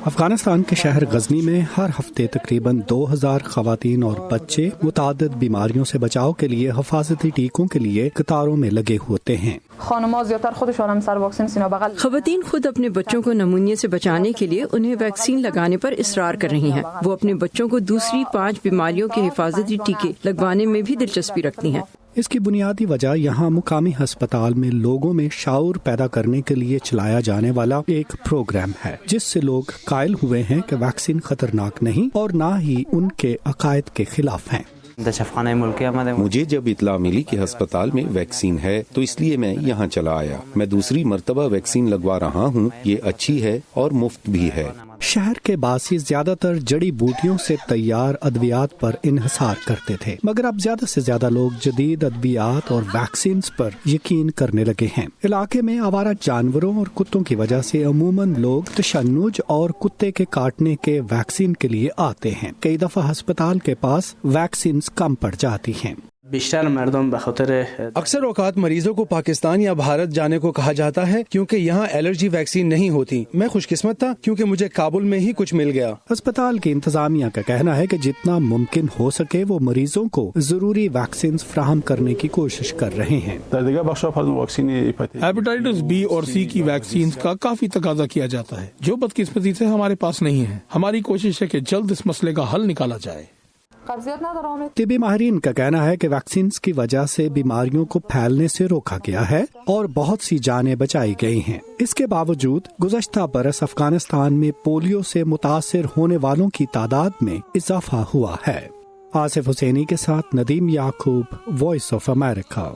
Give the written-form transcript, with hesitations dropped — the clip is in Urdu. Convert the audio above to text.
افغانستان کے شہر غزنی میں ہر ہفتے تقریباً 2000 خواتین اور بچے متعدد بیماریوں سے بچاؤ کے لیے حفاظتی ٹیکوں کے لیے قطاروں میں لگے ہوتے ہیں۔ خواتین خود اپنے بچوں کو نمونیا سے بچانے کے لیے انہیں ویکسین لگانے پر اصرار کر رہی ہیں۔ وہ اپنے بچوں کو دوسری 5 بیماریوں کے حفاظتی ٹیکے لگوانے میں بھی دلچسپی رکھتی ہیں۔ اس کی بنیادی وجہ یہاں مقامی ہسپتال میں لوگوں میں شعور پیدا کرنے کے لیے چلایا جانے والا ایک پروگرام ہے، جس سے لوگ قائل ہوئے ہیں کہ ویکسین خطرناک نہیں اور نہ ہی ان کے عقائد کے خلاف ہیں۔ مجھے جب اطلاع ملی کہ ہسپتال میں ویکسین ہے تو اس لیے میں یہاں چلا آیا۔ میں دوسری مرتبہ ویکسین لگوا رہا ہوں، یہ اچھی ہے اور مفت بھی ہے۔ شہر کے باسی زیادہ تر جڑی بوٹیوں سے تیار ادویات پر انحصار کرتے تھے، مگر اب زیادہ سے زیادہ لوگ جدید ادویات اور ویکسینز پر یقین کرنے لگے ہیں۔ علاقے میں آوارہ جانوروں اور کتوں کی وجہ سے عموماً لوگ تشنج اور کتے کے کاٹنے کے ویکسین کے لیے آتے ہیں۔ کئی دفعہ ہسپتال کے پاس ویکسینز کم پڑ جاتی ہیں۔ اکثر اوقات مریضوں کو پاکستان یا بھارت جانے کو کہا جاتا ہے کیونکہ یہاں الرجی ویکسین نہیں ہوتی۔ میں خوش قسمت تھا کیونکہ مجھے کابل میں ہی کچھ مل گیا۔ ہسپتال کی انتظامیہ کا کہنا ہے کہ جتنا ممکن ہو سکے وہ مریضوں کو ضروری ویکسینز فراہم کرنے کی کوشش کر رہے ہیں۔ ہیپیٹائٹس بی اور سی کی ویکسینز کا کافی تقاضا کیا جاتا ہے، جو بدقسمتی سے ہمارے پاس نہیں ہے۔ ہماری کوشش ہے کہ جلد اس مسئلے کا حل نکالا جائے۔ طبی ماہرین کا کہنا ہے کہ ویکسینز کی وجہ سے بیماریوں کو پھیلنے سے روکا گیا ہے اور بہت سی جانیں بچائی گئی ہیں۔ اس کے باوجود گزشتہ برس افغانستان میں پولیو سے متاثر ہونے والوں کی تعداد میں اضافہ ہوا ہے۔ آصف حسینی کے ساتھ ندیم یعقوب، وائس آف امریکہ۔